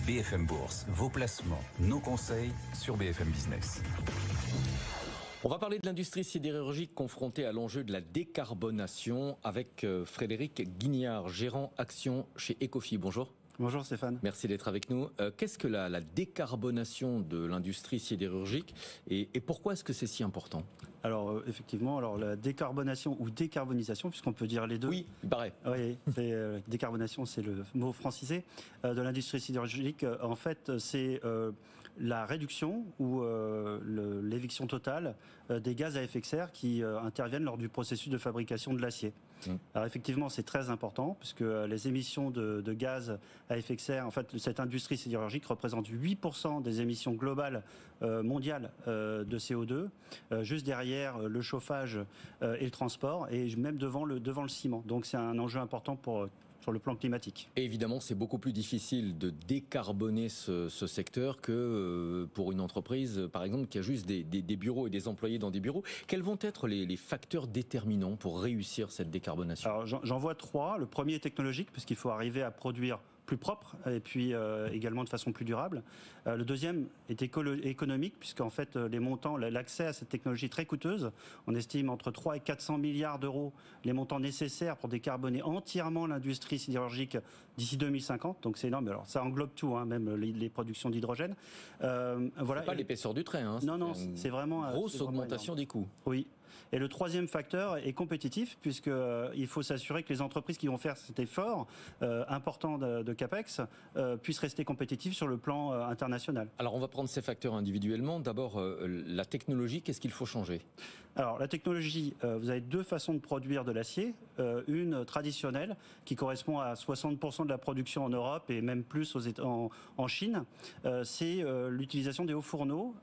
BFM Bourse, vos placements, nos conseils sur BFM Business. On va parler de l'industrie sidérurgique confrontée à l'enjeu de la décarbonation avec Frédéric Guignard, gérant action chez Ecofi. Bonjour. Bonjour Stéphane. Merci d'être avec nous. Qu'est-ce que la décarbonation de l'industrie sidérurgique et pourquoi est-ce que c'est si important ? Alors effectivement, la décarbonation ou décarbonisation, puisqu'on peut dire les deux. Oui, il paraît. Oui, décarbonation, c'est le mot francisé de l'industrie sidérurgique. En fait, c'est la réduction ou l'éviction totale des gaz à effet de serre qui interviennent lors du processus de fabrication de l'acier. Alors effectivement, c'est très important puisque les émissions de gaz à effet de serre, en fait, cette industrie sidérurgique représente 8% des émissions globales mondiales de CO2, juste derrière le chauffage et le transport, et même devant le ciment. Donc c'est un enjeu important sur le plan climatique. Et évidemment, c'est beaucoup plus difficile de décarboner ce secteur que pour une entreprise, par exemple, qui a juste des bureaux et des employés dans des bureaux. Quels vont être les facteurs déterminants pour réussir cette décarbonation ? Alors, j'en vois trois. Le premier est technologique, puisqu'il faut arriver à produire plus propre et puis également de façon plus durable. Le deuxième est économique, puisqu'en fait les montants, l'accès à cette technologie très coûteuse, on estime entre 3 et 400 milliards d'euros les montants nécessaires pour décarboner entièrement l'industrie sidérurgique d'ici 2050. Donc c'est énorme. Alors ça englobe tout, même les productions d'hydrogène. Voilà. C'est pas l'épaisseur du trait. Non, c'est vraiment grosse augmentation des coûts. Oui. Et le troisième facteur est compétitif, puisqu'il faut s'assurer que les entreprises qui vont faire cet effort important de CAPEX puissent rester compétitifs sur le plan international. Alors on va prendre ces facteurs individuellement. D'abord, la technologie, qu'est-ce qu'il faut changer ? Alors la technologie, vous avez deux façons de produire de l'acier. Une traditionnelle, qui correspond à 60% de la production en Europe et même plus en Chine. C'est l'utilisation des hauts fourneaux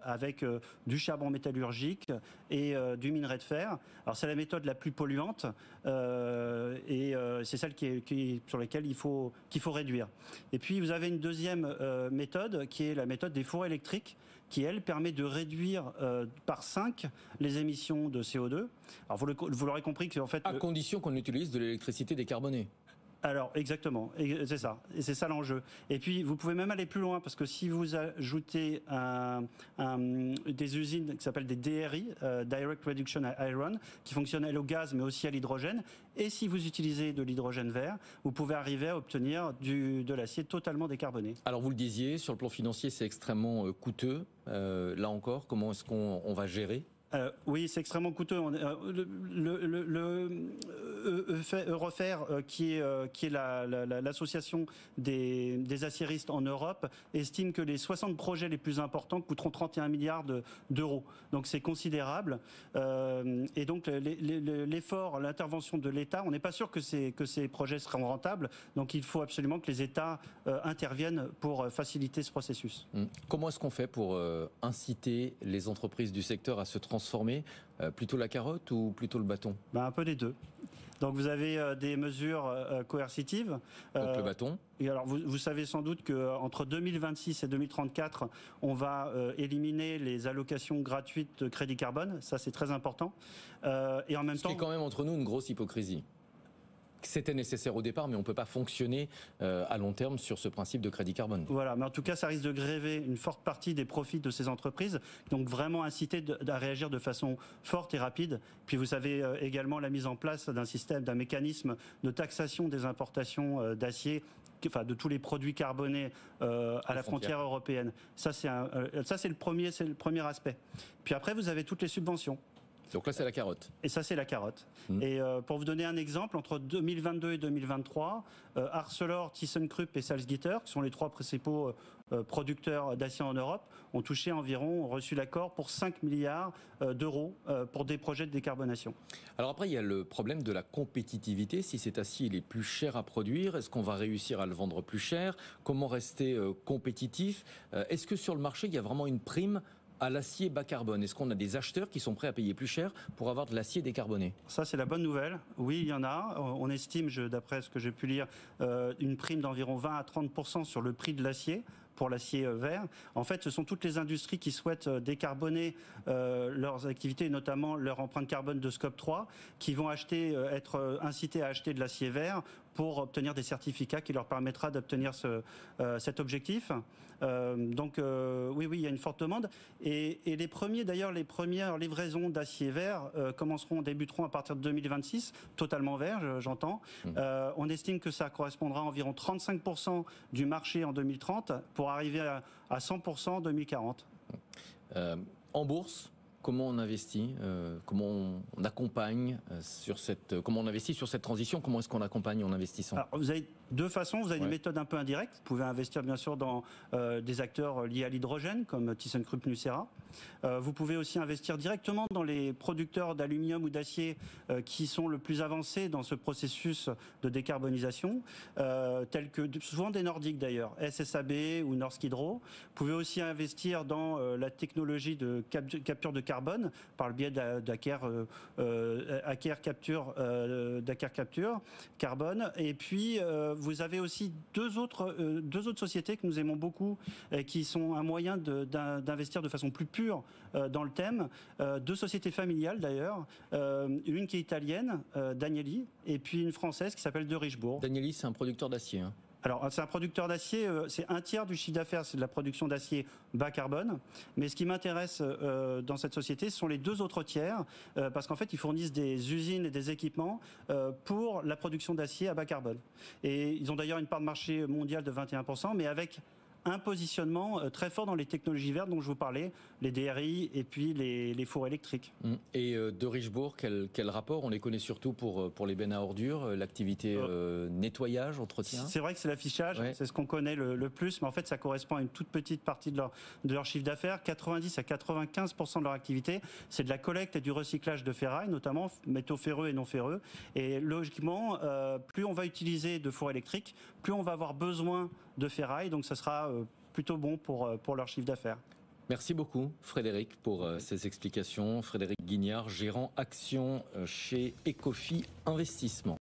avec du charbon métallurgique et du minerai de fer. Alors c'est la méthode la plus polluante et c'est celle sur laquelle il faut réduire. Et puis vous avez une deuxième méthode qui est la méthode des fours électriques qui, elle, permet de réduire par 5 les émissions de CO2. Alors vous l'aurez compris que en fait... À condition qu'on utilise de l'électricité décarbonée. Alors exactement, c'est ça, et c'est ça l'enjeu. Et puis vous pouvez même aller plus loin parce que si vous ajoutez des usines qui s'appellent des DRI, Direct Reduction Iron, qui fonctionnent au gaz mais aussi à l'hydrogène, et si vous utilisez de l'hydrogène vert, vous pouvez arriver à obtenir de l'acier totalement décarboné. Alors vous le disiez, sur le plan financier, c'est extrêmement coûteux. Là encore, comment est-ce qu'on va gérer ? Oui, c'est extrêmement coûteux. Eurofer, qui est l'association des aciéristes en Europe, estime que les 60 projets les plus importants coûteront 31 milliards d'euros. Donc c'est considérable. Et donc l'effort, l'intervention de l'État, on n'est pas sûr que ces projets seront rentables. Donc il faut absolument que les États interviennent pour faciliter ce processus. Comment est-ce qu'on fait pour inciter les entreprises du secteur à se transformer ? Plutôt la carotte ou plutôt le bâton ? Un peu des deux. Donc vous avez des mesures coercitives. Donc le bâton. Et alors vous savez sans doute qu'entre 2026 et 2034, on va éliminer les allocations gratuites de crédit carbone. Ça c'est très important. Et en même temps, ce qui est quand même entre nous une grosse hypocrisie. C'était nécessaire au départ, mais on ne peut pas fonctionner à long terme sur ce principe de crédit carbone. Voilà, mais en tout cas, ça risque de gréver une forte partie des profits de ces entreprises. Donc vraiment inciter à réagir de façon forte et rapide. Puis vous avez également la mise en place d'un mécanisme de taxation des importations d'acier, de tous les produits carbonés à la frontière européenne. Ça, c'est le premier aspect. Puis après, vous avez toutes les subventions. Donc là, c'est la carotte. Et ça, c'est la carotte. Et pour vous donner un exemple, entre 2022 et 2023, Arcelor, ThyssenKrupp et Salzgitter, qui sont les trois principaux producteurs d'acier en Europe, ont reçu l'accord pour 5 milliards d'euros pour des projets de décarbonation. Alors après, il y a le problème de la compétitivité. Si cet acier il est plus cher à produire, est-ce qu'on va réussir à le vendre plus cher ? Comment rester compétitif ? Est-ce que sur le marché, il y a vraiment une prime à l'acier bas carbone? Est-ce qu'on a des acheteurs qui sont prêts à payer plus cher pour avoir de l'acier décarboné? Ça, c'est la bonne nouvelle. Oui, il y en a. On estime, d'après ce que j'ai pu lire, une prime d'environ 20 à 30% sur le prix de l'acier, pour l'acier vert. En fait, ce sont toutes les industries qui souhaitent décarboner leurs activités, et notamment leur empreinte carbone de Scope 3, qui vont être incitées à acheter de l'acier vert pour obtenir des certificats qui leur permettra d'obtenir cet objectif. Oui, il y a une forte demande. Et les premières livraisons d'acier vert débuteront à partir de 2026, totalement vert, j'entends. On estime que ça correspondra à environ 35% du marché en 2030 pour arriver à 100% en 2040. En bourse, comment on investit, comment on accompagne comment on investit sur cette transition, comment est-ce qu'on accompagne en investissant? Alors, vous avez deux façons. Vous avez une méthode un peu indirecte. Vous pouvez investir bien sûr dans des acteurs liés à l'hydrogène comme ThyssenKrupp Nucera. Vous pouvez aussi investir directement dans les producteurs d'aluminium ou d'acier qui sont le plus avancés dans ce processus de décarbonisation, tels que souvent des Nordiques d'ailleurs, SSAB ou Norsk Hydro. Vous pouvez aussi investir dans la technologie de capture de carbone par le biais d'Aker Capture Carbone. Et puis vous avez aussi deux autres sociétés que nous aimons beaucoup, qui sont un moyen d'investir de façon plus pure dans le thème. Deux sociétés familiales d'ailleurs, une qui est italienne, Danieli, et puis une française qui s'appelle De Richebourg. Danieli, c'est un producteur d'acier. Alors, c'est un producteur d'acier, c'est un tiers du chiffre d'affaires, c'est de la production d'acier bas carbone. Mais ce qui m'intéresse dans cette société, ce sont les deux autres tiers, parce qu'en fait, ils fournissent des usines et des équipements pour la production d'acier à bas carbone. Et ils ont d'ailleurs une part de marché mondiale de 21%, mais avec un positionnement très fort dans les technologies vertes dont je vous parlais, les DRI et puis les fours électriques. Et De Richebourg, quel rapport? On les connaît surtout pour les bennes à ordures, l'activité nettoyage, entretien. C'est vrai que c'est l'affichage, c'est ce qu'on connaît le plus, mais en fait ça correspond à une toute petite partie de leur chiffre d'affaires. 90 à 95% de leur activité, c'est de la collecte et du recyclage de ferraille, notamment métaux ferreux et non ferreux. Et logiquement, plus on va utiliser de fours électriques, plus on va avoir besoin de ferraille, donc ça sera plutôt bon pour leur chiffre d'affaires. Merci beaucoup Frédéric pour ces explications. Frédéric Guignard, gérant action chez Ecofi Investissement.